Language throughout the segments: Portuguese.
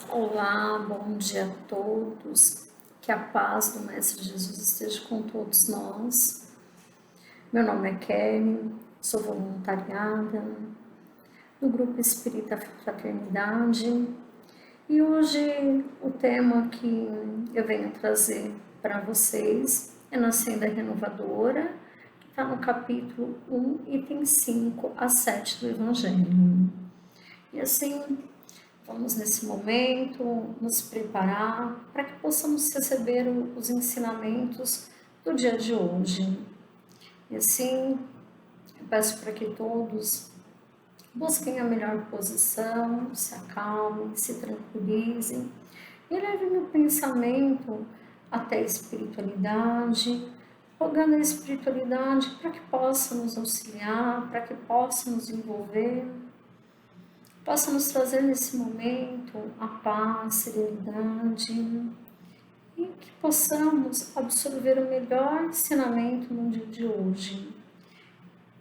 Olá, bom dia a todos. Que a paz do Mestre Jesus esteja com todos nós. Meu nome é Kelly, sou voluntariada do Grupo Espírita Fraternidade e hoje o tema que eu venho trazer para vocês é na Senda Renovadora, que está no capítulo 1, item 5 a 7 do Evangelho. E assim, vamos nesse momento nos preparar para que possamos receber os ensinamentos do dia de hoje. E assim, eu peço para que todos busquem a melhor posição, se acalmem, se tranquilizem e levem o pensamento até a espiritualidade, rogando a espiritualidade para que possa nos auxiliar, para que possa nos envolver, possa nos trazer nesse momento a paz, a serenidade e que possamos absorver o melhor ensinamento no dia de hoje.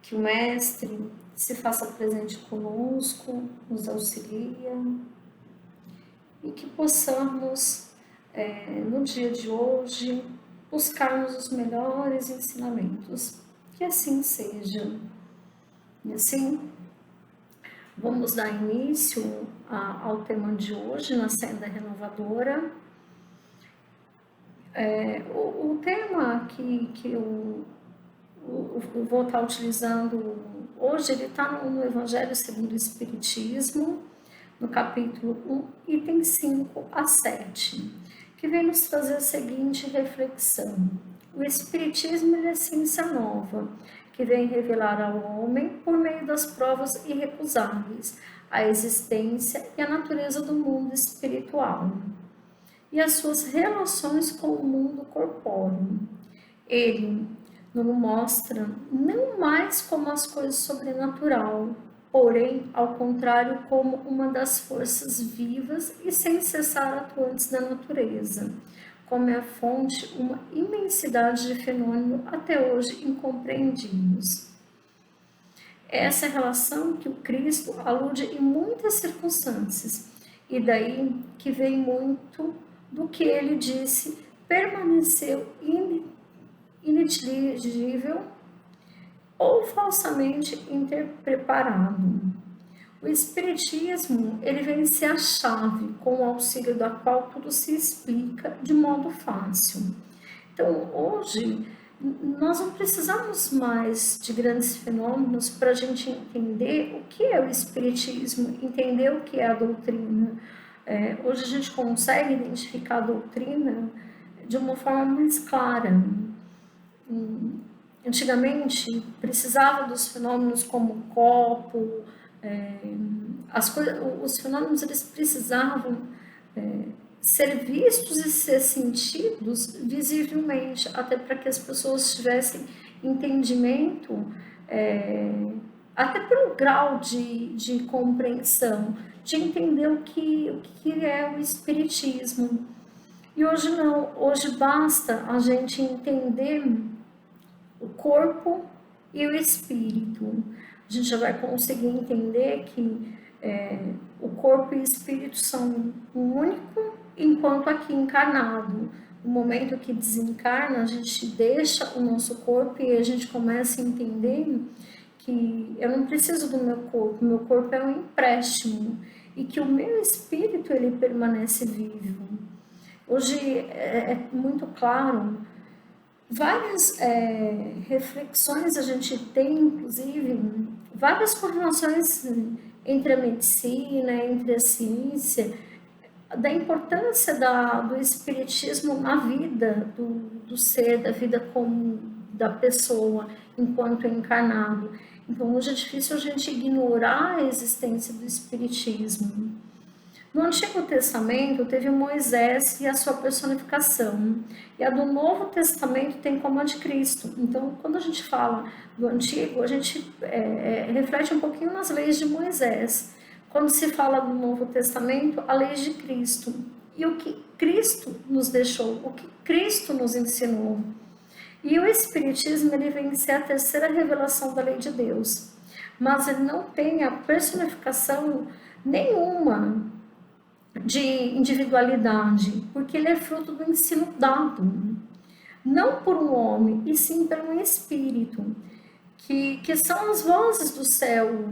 Que o Mestre se faça presente conosco, nos auxilia e que possamos, no dia de hoje, buscarmos os melhores ensinamentos. Que assim seja. E assim, vamos dar início ao tema de hoje, na Senda Renovadora. O tema que eu vou estar utilizando hoje, ele está no Evangelho segundo o Espiritismo, no capítulo 1, item 5 a 7, que vem nos trazer a seguinte reflexão. O Espiritismo é ciência nova, que vem revelar ao homem, por meio das provas irrecusáveis, a existência e a natureza do mundo espiritual e as suas relações com o mundo corpóreo. Ele nos mostra não mais como as coisas sobrenatural, porém, ao contrário, como uma das forças vivas e sem cessar atuantes da natureza, como é a fonte, uma imensidade de fenômenos até hoje incompreendidos. Essa é a relação que o Cristo alude em muitas circunstâncias, e daí que vem muito do que ele disse, permaneceu ininteligível ou falsamente interpretado. O Espiritismo, ele vem ser a chave com o auxílio da qual tudo se explica de modo fácil. Então, hoje, nós não precisamos mais de grandes fenômenos para a gente entender o que é o Espiritismo, entender o que é a doutrina. Hoje a gente consegue identificar a doutrina de uma forma mais clara. Antigamente, precisava dos fenômenos como o copo, os fenômenos eles precisavam ser vistos e ser sentidos visivelmente, até para que as pessoas tivessem entendimento, até pelo grau de compreensão, de entender o que é o Espiritismo. E hoje não, hoje basta a gente entender o corpo e o espírito. A gente já vai conseguir entender que o corpo e o espírito são um único, enquanto aqui encarnado. No momento que desencarna, a gente deixa o nosso corpo e a gente começa a entender que eu não preciso do meu corpo é um empréstimo e que o meu espírito ele permanece vivo. Hoje é muito claro, várias reflexões a gente tem, inclusive, várias correlações entre a medicina, entre a ciência, da importância do espiritismo na vida do ser, da vida comum, da pessoa, enquanto encarnado. Então, hoje é difícil a gente ignorar a existência do espiritismo. No Antigo Testamento teve Moisés e a sua personificação, e a do Novo Testamento tem como a de Cristo. Então, quando a gente fala do Antigo, a gente reflete um pouquinho nas leis de Moisés. Quando se fala do Novo Testamento, a lei de Cristo. E o que Cristo nos deixou, o que Cristo nos ensinou. E o Espiritismo ele vem ser a terceira revelação da lei de Deus, mas ele não tem a personificação nenhuma de individualidade, porque ele é fruto do ensino dado, não por um homem, e sim por um espírito, que são as vozes do céu,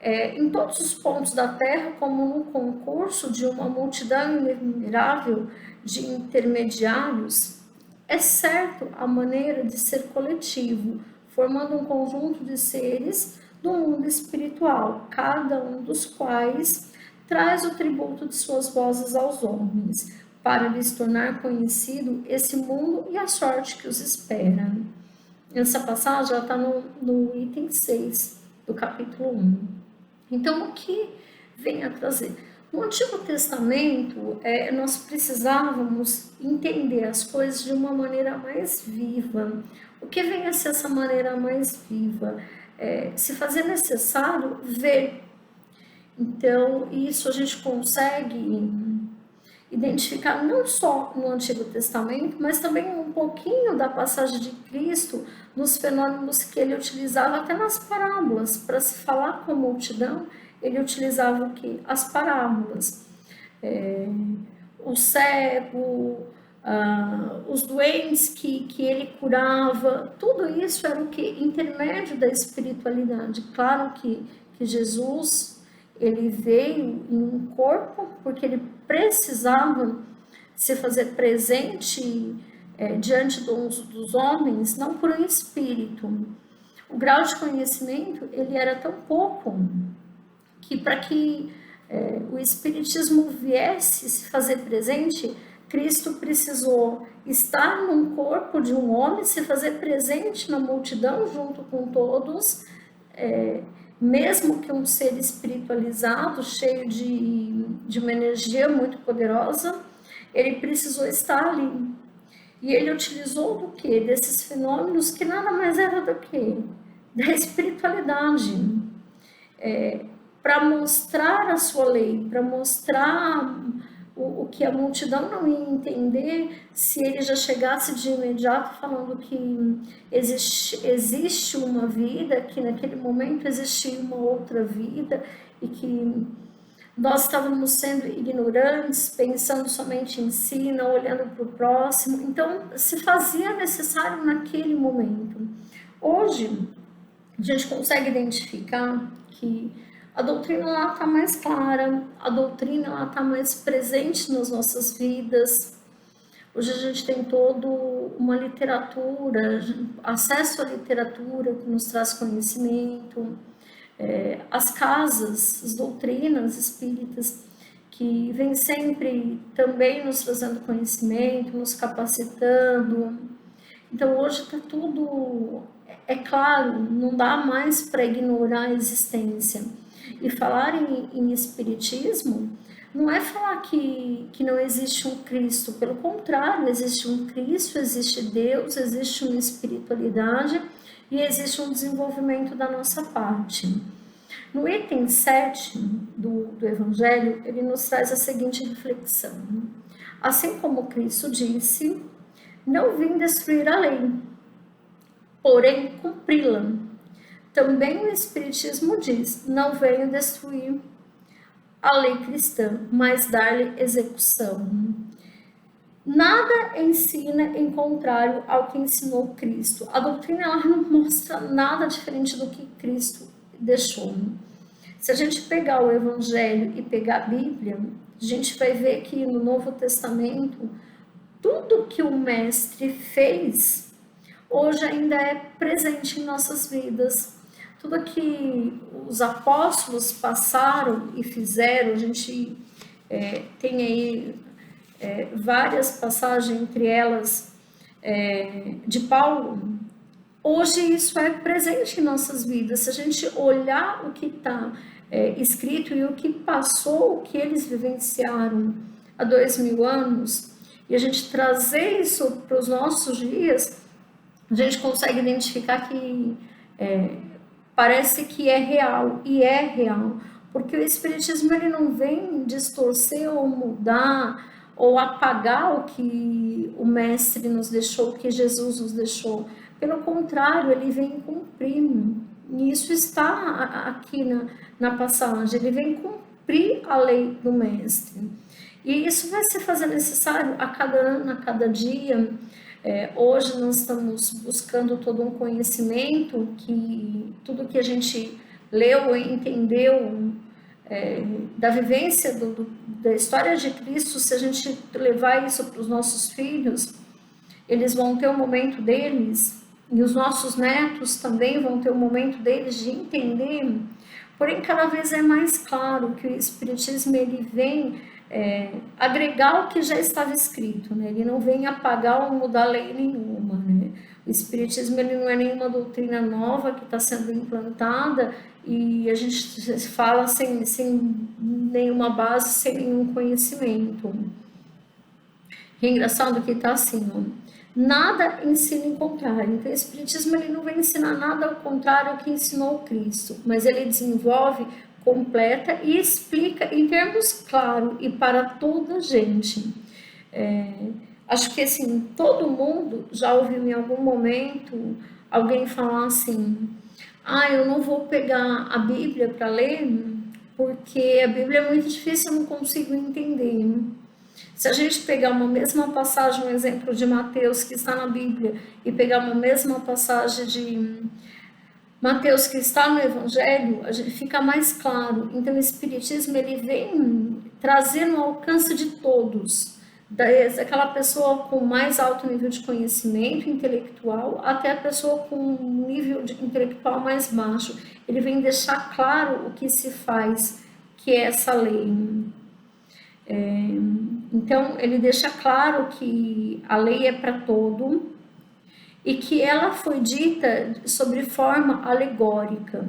em todos os pontos da terra, como no concurso de uma multidão inumerável de intermediários. É certo a maneira de ser coletivo, formando um conjunto de seres do mundo espiritual, cada um dos quais traz o tributo de suas vozes aos homens, para lhes tornar conhecido esse mundo e a sorte que os espera. Essa passagem está no item 6 do capítulo 1. Então, o que vem a trazer? No Antigo Testamento, nós precisávamos entender as coisas de uma maneira mais viva. O que vem a ser essa maneira mais viva? Se fazer necessário ver. Então, isso a gente consegue identificar não só no Antigo Testamento, mas também um pouquinho da passagem de Cristo, nos fenômenos que ele utilizava até nas parábolas. Para se falar com a multidão, ele utilizava o quê? As parábolas. O cego, os doentes que ele curava, tudo isso era o que? Intermédio da espiritualidade. Claro que Jesus, ele veio em um corpo, porque ele precisava se fazer presente diante dos homens, não por um espírito. O grau de conhecimento, ele era tão pouco, que para que o espiritismo viesse se fazer presente, Cristo precisou estar num corpo de um homem, se fazer presente na multidão junto com todos, mesmo que um ser espiritualizado, cheio de uma energia muito poderosa, ele precisou estar ali. E ele utilizou do quê? Desses fenômenos que nada mais era do que da espiritualidade, para mostrar a sua lei, para mostrar o que a multidão não ia entender se ele já chegasse de imediato falando que existe uma vida, que naquele momento existia uma outra vida e que nós estávamos sendo ignorantes, pensando somente em si, não olhando para o próximo. Então, se fazia necessário naquele momento. Hoje, a gente consegue identificar que a doutrina lá está mais clara, a doutrina lá está mais presente nas nossas vidas. Hoje a gente tem toda uma literatura, acesso à literatura que nos traz conhecimento, as casas, as doutrinas espíritas, que vêm sempre também nos trazendo conhecimento, nos capacitando. Então hoje está tudo, claro, não dá mais para ignorar a existência. E falar em espiritismo não é falar que não existe um Cristo, pelo contrário, existe um Cristo, existe Deus, existe uma espiritualidade e existe um desenvolvimento da nossa parte. No item 7 do Evangelho, ele nos traz a seguinte reflexão: assim como Cristo disse, não vim destruir a lei, porém cumpri-la. Também o Espiritismo diz, não venho destruir a lei cristã, mas dar-lhe execução. Nada ensina em contrário ao que ensinou Cristo. A doutrina ela não mostra nada diferente do que Cristo deixou. Se a gente pegar o Evangelho e pegar a Bíblia, a gente vai ver que no Novo Testamento, tudo que o Mestre fez, hoje ainda é presente em nossas vidas. Tudo que os apóstolos passaram e fizeram, a gente tem aí várias passagens, entre elas de Paulo. Hoje isso é presente em nossas vidas. Se a gente olhar o que está escrito e o que passou, o que eles vivenciaram há 2000 anos, e a gente trazer isso para os nossos dias, a gente consegue identificar que parece que é real, e é real, porque o Espiritismo ele não vem distorcer ou mudar ou apagar o que o Mestre nos deixou, o que Jesus nos deixou. Pelo contrário, ele vem cumprir, e isso está aqui na passagem, ele vem cumprir cumprir a lei do Mestre. E isso vai se fazer necessário a cada ano, a cada dia. Hoje nós estamos buscando todo um conhecimento que tudo que a gente leu e entendeu da vivência da história de Cristo, se a gente levar isso para os nossos filhos, eles vão ter o momento deles, e os nossos netos também vão ter o momento deles de entender. Porém, cada vez é mais claro que o Espiritismo ele vem agregar o que já estava escrito, né? Ele não vem apagar ou mudar lei nenhuma, né? O Espiritismo ele não é nenhuma doutrina nova que está sendo implantada e a gente fala sem nenhuma base, sem nenhum conhecimento. E é engraçado que está assim, ó, nada ensina em contrário. Então, o Espiritismo ele não vem ensinar nada ao contrário ao que ensinou Cristo, mas ele desenvolve, completa e explica em termos claros e para toda a gente. Acho que assim, todo mundo já ouviu em algum momento alguém falar assim: eu não vou pegar a Bíblia para ler porque a Bíblia é muito difícil, eu não consigo entender. Se a gente pegar uma mesma passagem, um exemplo de Mateus que está na Bíblia, e pegar uma mesma passagem de Mateus que está no Evangelho, a gente fica mais claro. Então o Espiritismo ele vem trazer no alcance de todos, daquela pessoa com mais alto nível de conhecimento intelectual até a pessoa com um nível intelectual mais baixo. Ele vem deixar claro o que se faz, que é essa lei. Então ele deixa claro que a lei é para todo e que ela foi dita sobre forma alegórica.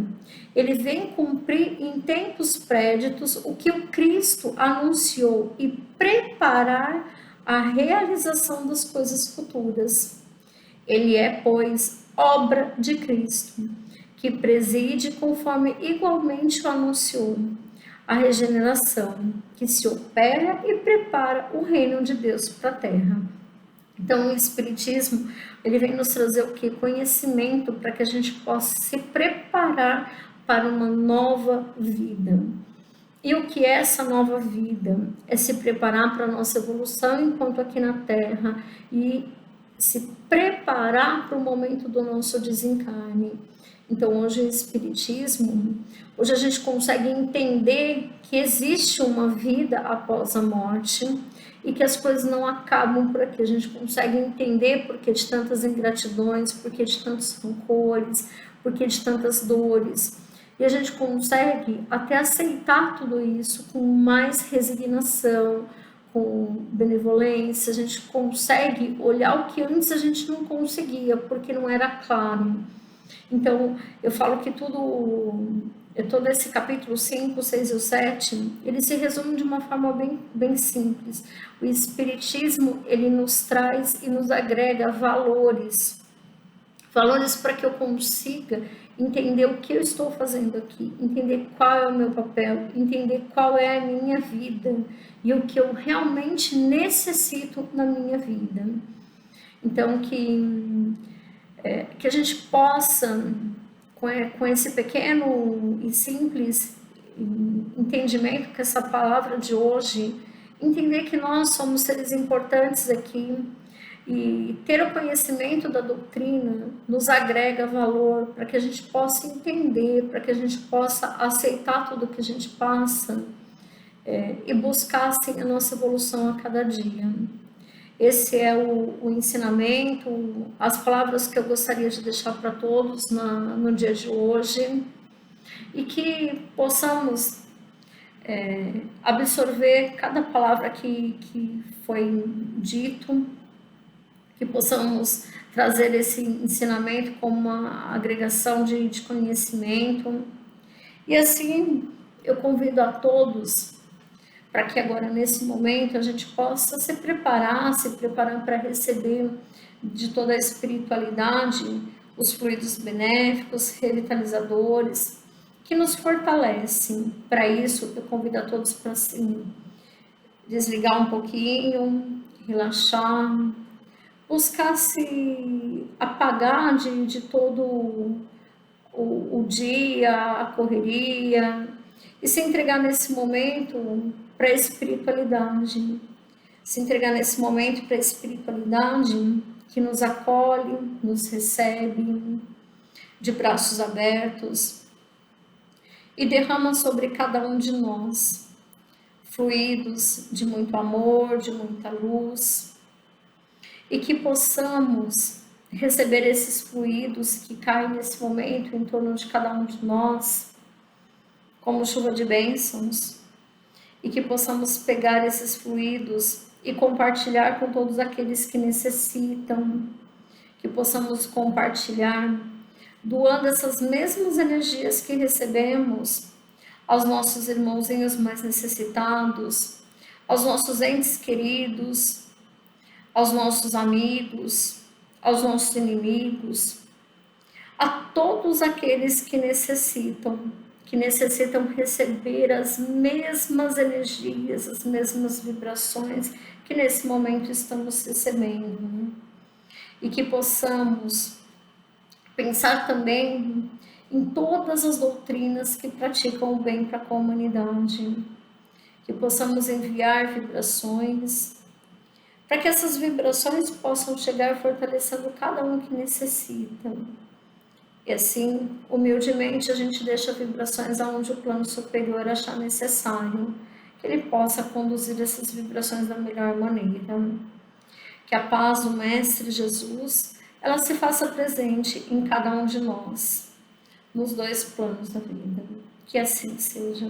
Ele vem cumprir em tempos préditos o que o Cristo anunciou e preparar a realização das coisas futuras. Ele é, pois, obra de Cristo, que preside conforme igualmente o anunciou, a regeneração, que se opera e prepara o reino de Deus para a terra. Então, o Espiritismo, ele vem nos trazer o quê? Conhecimento para que a gente possa se preparar para uma nova vida. E o que é essa nova vida? É se preparar para a nossa evolução enquanto aqui na Terra e se preparar para o momento do nosso desencarne. Então, hoje o Espiritismo, hoje a gente consegue entender que existe uma vida após a morte e que as coisas não acabam por aqui. A gente consegue entender por que de tantas ingratidões, por que de tantos rancores, por que de tantas dores. E a gente consegue até aceitar tudo isso com mais resignação, com benevolência. A gente consegue olhar o que antes a gente não conseguia, porque não era claro. Então, eu falo que todo esse capítulo 5, 6 e 7, ele se resume de uma forma bem simples. O Espiritismo, ele nos traz e nos agrega valores para que eu consiga entender o que eu estou fazendo aqui, entender qual é o meu papel, entender qual é a minha vida e o que eu realmente necessito na minha vida. Então, que a gente possa, com esse pequeno e simples entendimento que essa palavra de hoje, entender que nós somos seres importantes aqui e ter o conhecimento da doutrina nos agrega valor para que a gente possa entender, para que a gente possa aceitar tudo que a gente passa e buscar assim, a nossa evolução a cada dia. Esse é o ensinamento, as palavras que eu gostaria de deixar para todos no dia de hoje e que possamos absorver cada palavra que foi dito, que possamos trazer esse ensinamento como uma agregação de conhecimento. E assim, eu convido a todos para que agora, nesse momento, a gente possa se preparar para receber de toda a espiritualidade os fluidos benéficos, revitalizadores, que nos fortalecem. Para isso, eu convido a todos para assim, desligar um pouquinho, relaxar, buscar se apagar de todo o dia, a correria, e se entregar nesse momento para a espiritualidade, se entregar nesse momento para a espiritualidade que nos acolhe, nos recebe de braços abertos e derrama sobre cada um de nós fluidos de muito amor, de muita luz, e que possamos receber esses fluidos que caem nesse momento em torno de cada um de nós, como chuva de bênçãos, e que possamos pegar esses fluidos e compartilhar com todos aqueles que necessitam, que possamos compartilhar, doando essas mesmas energias que recebemos aos nossos irmãozinhos mais necessitados, aos nossos entes queridos, aos nossos amigos, aos nossos inimigos, a todos aqueles que necessitam receber as mesmas energias, as mesmas vibrações que nesse momento estamos recebendo. E que possamos pensar também em todas as doutrinas que praticam o bem para a comunidade, que possamos enviar vibrações, para que essas vibrações possam chegar fortalecendo cada um que necessita. E assim, humildemente, a gente deixa vibrações aonde o plano superior achar necessário, que ele possa conduzir essas vibrações da melhor maneira. Que a paz do Mestre Jesus, ela se faça presente em cada um de nós, nos dois planos da vida. Que assim seja.